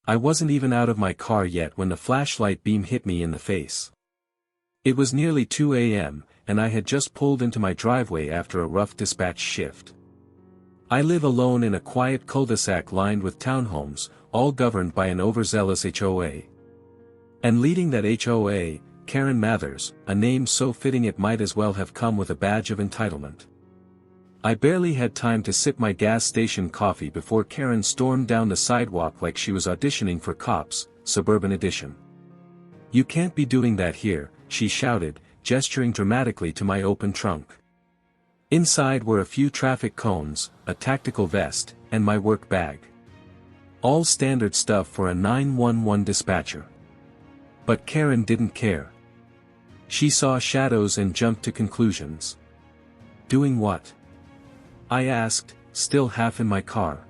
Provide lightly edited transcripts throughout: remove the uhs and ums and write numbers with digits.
I wasn't even out of my car yet when the flashlight beam hit me in the face. It was nearly 2 a.m., and I had just pulled into my driveway after a rough dispatch shift. I live alone in a quiet cul-de-sac lined with townhomes, all governed by an overzealous HOA. And leading that HOA, Karen Mathers, a name so fitting it might as well have come with a badge of entitlement. I barely had time to sip my gas station coffee before Karen stormed down the sidewalk like she was auditioning for Cops, Suburban Edition. "You can't be doing that here," she shouted, gesturing dramatically to my open trunk. Inside were a few traffic cones, a tactical vest, and my work bag. All standard stuff for a 911 dispatcher. But Karen didn't care. She saw shadows and jumped to conclusions. "Doing what?" I asked, still half in my car.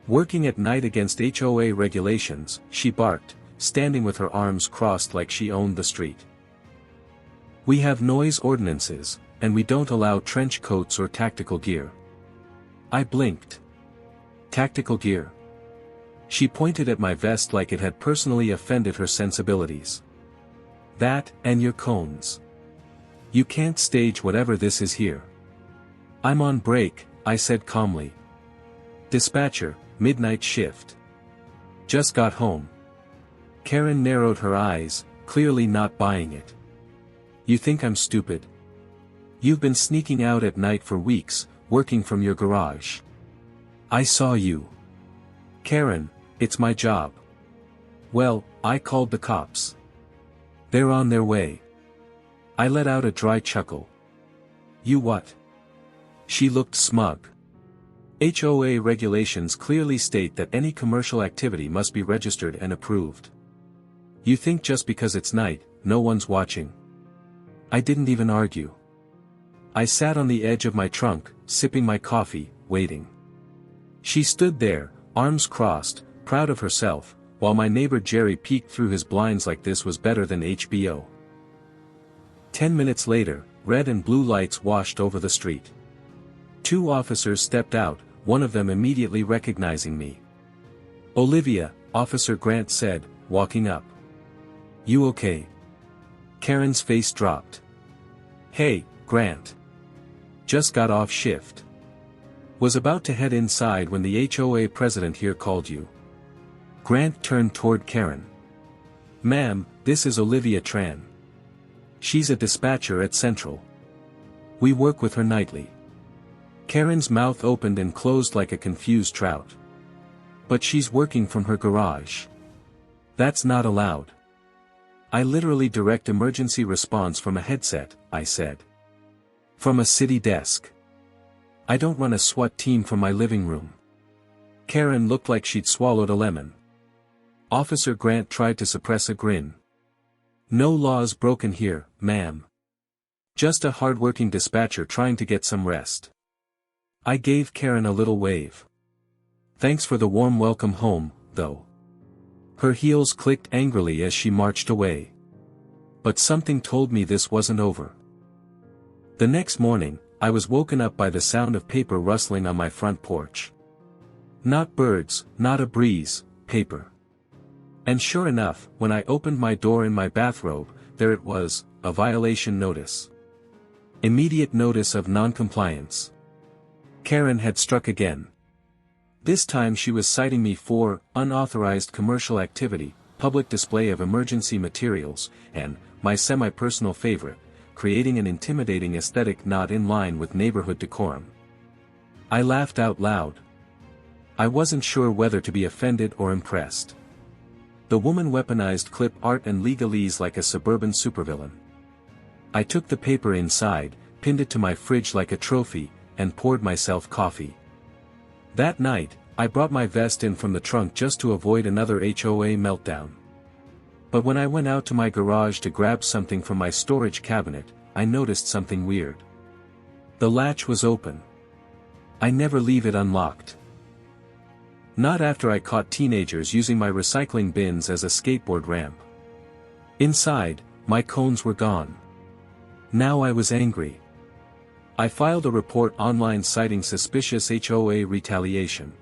"Working at night against HOA regulations," she barked, standing with her arms crossed like she owned the street. "We have noise ordinances, and we don't allow trench coats or tactical gear." I blinked. "Tactical gear?" She pointed at my vest like it had personally offended her sensibilities. "That, and your cones. You can't stage whatever this is here." "I'm on break," I said calmly. "Dispatcher, midnight shift. Just got home." Karen narrowed her eyes, clearly not buying it. "You think I'm stupid? You've been sneaking out at night for weeks, working from your garage. I saw you." "Karen, it's my job." "Well, I called the cops. They're on their way." I let out a dry chuckle. "You what?" She looked smug. "HOA regulations clearly state that any commercial activity must be registered and approved. You think just because it's night, no one's watching?" I didn't even argue. I sat on the edge of my trunk, sipping my coffee, waiting. She stood there, arms crossed, proud of herself, while my neighbor Jerry peeked through his blinds like this was better than HBO. 10 minutes later, red and blue lights washed over the street. 2 officers stepped out, one of them immediately recognizing me. "Olivia," Officer Grant said, walking up. "You okay?" Karen's face dropped. "Hey, Grant. Just got off shift. Was about to head inside when the HOA president here called you." Grant turned toward Karen. "Ma'am, this is Olivia Tran. She's a dispatcher at Central. We work with her nightly." Karen's mouth opened and closed like a confused trout. "But she's working from her garage. That's not allowed." "I literally direct emergency response from a headset," I said. "From a city desk. I don't run a SWAT team from my living room." Karen looked like she'd swallowed a lemon. Officer Grant tried to suppress a grin. "No laws broken here, ma'am. Just a hard-working dispatcher trying to get some rest." I gave Karen a little wave. "Thanks for the warm welcome home, though." Her heels clicked angrily as she marched away. But something told me this wasn't over. The next morning, I was woken up by the sound of paper rustling on my front porch. Not birds, not a breeze, paper. And sure enough, when I opened my door in my bathrobe, there it was, a violation notice. Immediate notice of noncompliance. Karen had struck again. This time she was citing me for unauthorized commercial activity, public display of emergency materials, and, my semi-personal favorite, creating an intimidating aesthetic not in line with neighborhood decorum. I laughed out loud. I wasn't sure whether to be offended or impressed. The woman weaponized clip art and legalese like a suburban supervillain. I took the paper inside, pinned it to my fridge like a trophy, and poured myself coffee. That night, I brought my vest in from the trunk just to avoid another HOA meltdown. But when I went out to my garage to grab something from my storage cabinet, I noticed something weird. The latch was open. I never leave it unlocked. Not after I caught teenagers using my recycling bins as a skateboard ramp. Inside, my cones were gone. Now I was angry. I filed a report online citing suspicious HOA retaliation.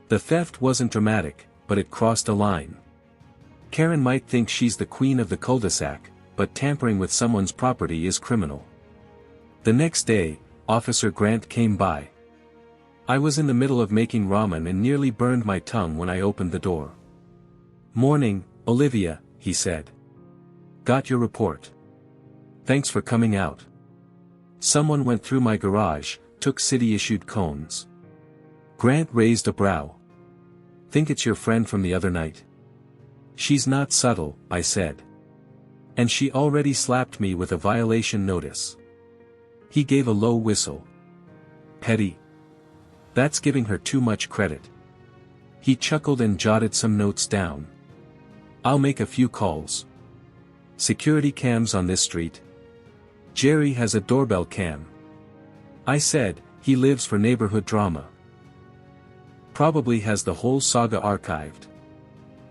The theft wasn't dramatic, but it crossed a line. Karen might think she's the queen of the cul-de-sac, but tampering with someone's property is criminal. The next day, Officer Grant came by. I was in the middle of making ramen and nearly burned my tongue when I opened the door. "Morning, Olivia," he said. "Got your report. Thanks for coming out. Someone went through my garage, took city-issued cones." Grant raised a brow. "Think it's your friend from the other night?" "She's not subtle," I said. "And she already slapped me with a violation notice." He gave a low whistle. "Petty? That's giving her too much credit." He chuckled and jotted some notes down. "I'll make a few calls. Security cams on this street?" "Jerry has a doorbell cam." I said, "He lives for neighborhood drama. Probably has the whole saga archived."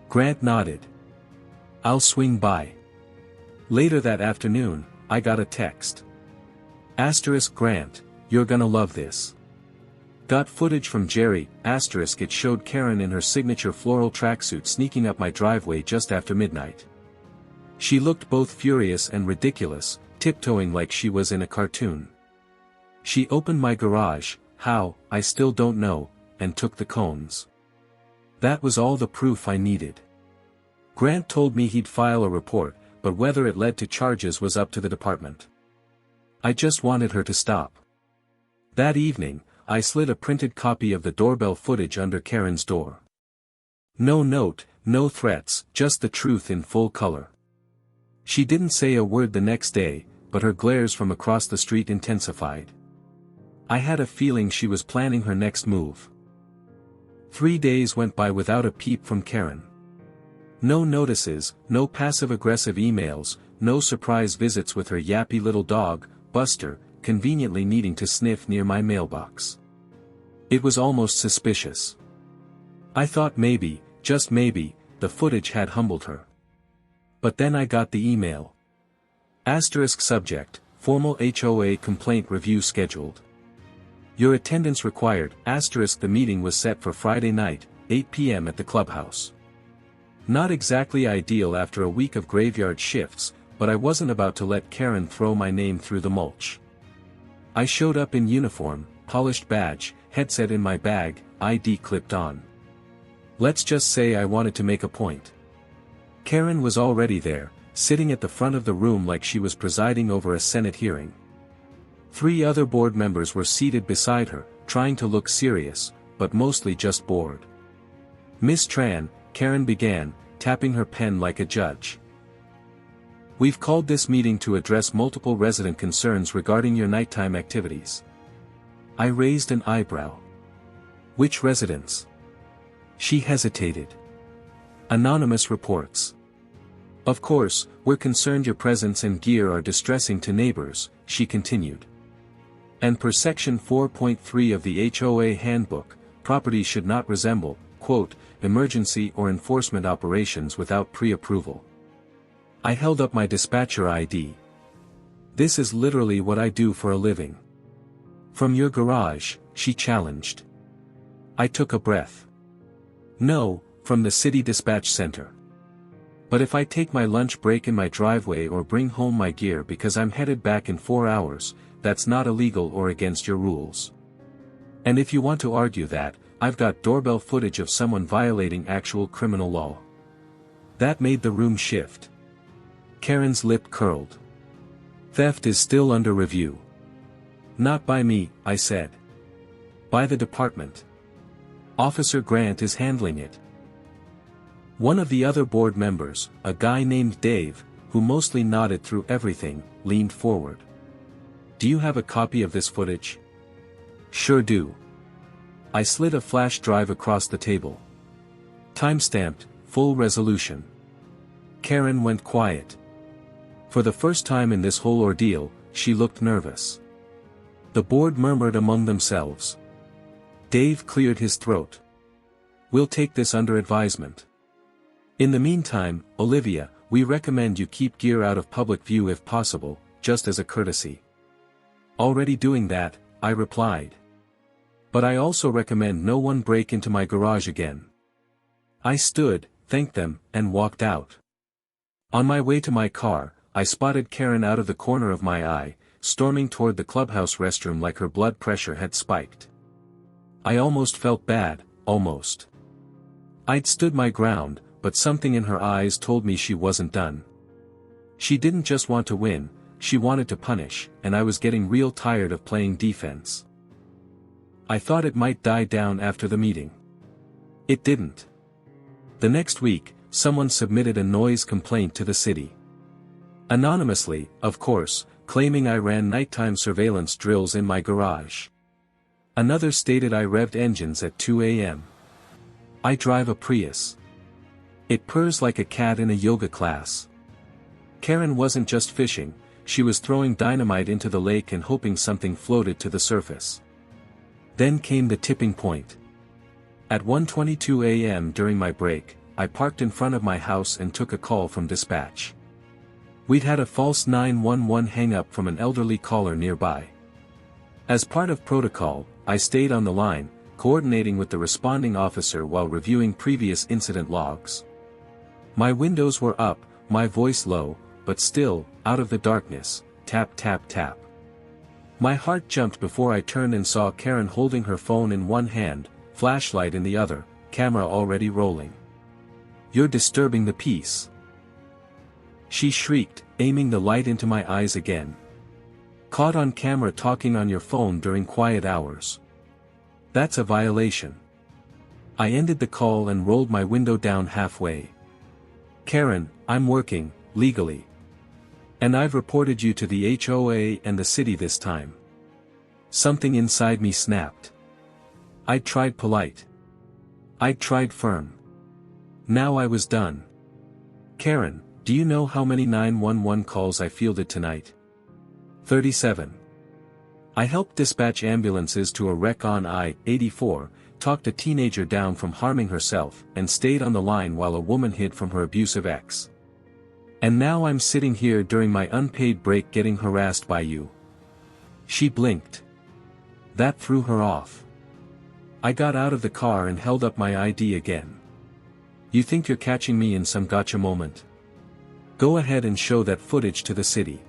Grant nodded. "I'll swing by." Later that afternoon, I got a text. "Grant, you're gonna love this. Got footage from Jerry, it showed Karen in her signature floral tracksuit sneaking up my driveway just after midnight. She looked both furious and ridiculous, tiptoeing like she was in a cartoon. She opened my garage, how, I still don't know, and took the cones. That was all the proof I needed." Grant told me he'd file a report, but whether it led to charges was up to the department. I just wanted her to stop. That evening, I slid a printed copy of the doorbell footage under Karen's door. No note, no threats, just the truth in full color. She didn't say a word the next day, but her glares from across the street intensified. I had a feeling she was planning her next move. 3 days went by without a peep from Karen. No notices, no passive-aggressive emails, no surprise visits with her yappy little dog, Buster, conveniently needing to sniff near my mailbox. It was almost suspicious. I thought maybe, just maybe, the footage had humbled her. But then I got the email. Subject, formal HOA complaint review scheduled. Your attendance required. The meeting was set for Friday night, 8 p.m. at the clubhouse. Not exactly ideal after a week of graveyard shifts, but I wasn't about to let Karen throw my name through the mulch. I showed up in uniform, polished badge, headset in my bag, ID clipped on. Let's just say I wanted to make a point. Karen was already there, sitting at the front of the room like she was presiding over a Senate hearing. 3 other board members were seated beside her, trying to look serious, but mostly just bored. "Miss Tran," Karen began, tapping her pen like a judge. "We've called this meeting to address multiple resident concerns regarding your nighttime activities." I raised an eyebrow. "Which residents?" She hesitated. "Anonymous reports. Of course, we're concerned your presence and gear are distressing to neighbors," she continued. "And per section 4.3 of the HOA handbook, properties should not resemble, quote, emergency or enforcement operations without pre-approval." I held up my dispatcher ID. "This is literally what I do for a living." "From your garage," she challenged. I took a breath. "No, from the city dispatch center. But if I take my lunch break in my driveway or bring home my gear because I'm headed back in 4 hours, that's not illegal or against your rules. And if you want to argue that, I've got doorbell footage of someone violating actual criminal law." That made the room shift. Karen's lip curled. "Theft is still under review." "Not by me," I said. "By the department. Officer Grant is handling it." One of the other board members, a guy named Dave, who mostly nodded through everything, leaned forward. "Do you have a copy of this footage?" "Sure do." I slid a flash drive across the table. Timestamped, full resolution. Karen went quiet. For the first time in this whole ordeal, she looked nervous. The board murmured among themselves. Dave cleared his throat. "We'll take this under advisement. In the meantime, Olivia, we recommend you keep gear out of public view if possible, just as a courtesy." "Already doing that," I replied. "But I also recommend no one break into my garage again." I stood, thanked them, and walked out. On my way to my car, I spotted Karen out of the corner of my eye, storming toward the clubhouse restroom like her blood pressure had spiked. I almost felt bad, almost. I'd stood my ground, but something in her eyes told me she wasn't done. She didn't just want to win, she wanted to punish, and I was getting real tired of playing defense. I thought it might die down after the meeting. It didn't. The next week, someone submitted a noise complaint to the city. Anonymously, of course, claiming I ran nighttime surveillance drills in my garage. Another stated I revved engines at 2 a.m. I drive a Prius. It purrs like a cat in a yoga class. Karen wasn't just fishing, she was throwing dynamite into the lake and hoping something floated to the surface. Then came the tipping point. At 1:22 a.m. during my break, I parked in front of my house and took a call from dispatch. We'd had a false 911 hang-up from an elderly caller nearby. As part of protocol, I stayed on the line, coordinating with the responding officer while reviewing previous incident logs. My windows were up, my voice low, but still, out of the darkness, tap tap tap. My heart jumped before I turned and saw Karen holding her phone in one hand, flashlight in the other, camera already rolling. "You're disturbing the peace," she shrieked, aiming the light into my eyes again. "Caught on camera talking on your phone during quiet hours. That's a violation." I ended the call and rolled my window down halfway. "Karen, I'm working, legally. And I've reported you to the HOA and the city this time." Something inside me snapped. I'd tried polite. I'd tried firm. Now I was done. "Karen, do you know how many 911 calls I fielded tonight?" 37. I helped dispatch ambulances to a wreck on I-84, talked a teenager down from harming herself, and stayed on the line while a woman hid from her abusive ex. And now I'm sitting here during my unpaid break getting harassed by you. She blinked. That threw her off. I got out of the car and held up my ID again. "You think you're catching me in some gotcha moment? Go ahead and show that footage to the city.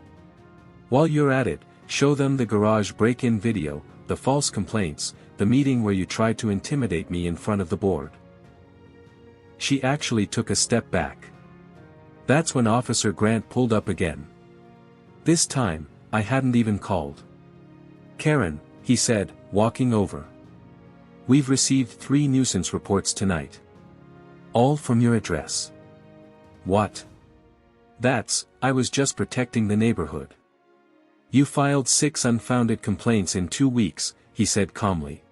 While you're at it, show them the garage break-in video, the false complaints, the meeting where you tried to intimidate me in front of the board." She actually took a step back. That's when Officer Grant pulled up again. This time, I hadn't even called. "Karen," he said, walking over. "We've received 3 nuisance reports tonight. All from your address." "What?" I was just protecting the neighborhood." "You filed 6 unfounded complaints in 2 weeks, he said calmly.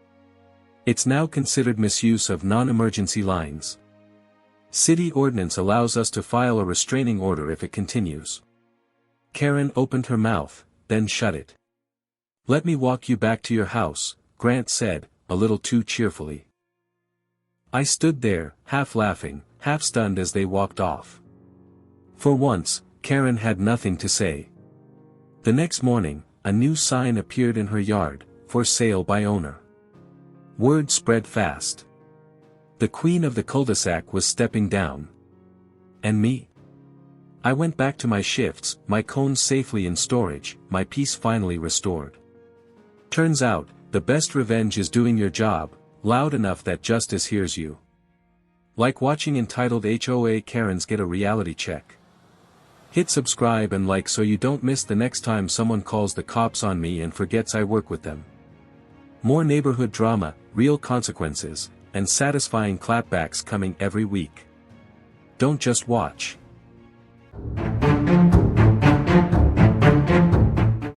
"It's now considered misuse of non-emergency lines. City ordinance allows us to file a restraining order if it continues." Karen opened her mouth, then shut it. "Let me walk you back to your house," Grant said, a little too cheerfully. I stood there, half laughing, half stunned as they walked off. For once, Karen had nothing to say. The next morning, a new sign appeared in her yard, "For sale by owner." Word spread fast. The queen of the cul-de-sac was stepping down. And me? I went back to my shifts, my cones safely in storage, my peace finally restored. Turns out, the best revenge is doing your job, loud enough that justice hears you. Like watching entitled HOA Karens get a reality check. Hit subscribe and like so you don't miss the next time someone calls the cops on me and forgets I work with them. More neighborhood drama, real consequences, and satisfying clapbacks coming every week. Don't just watch.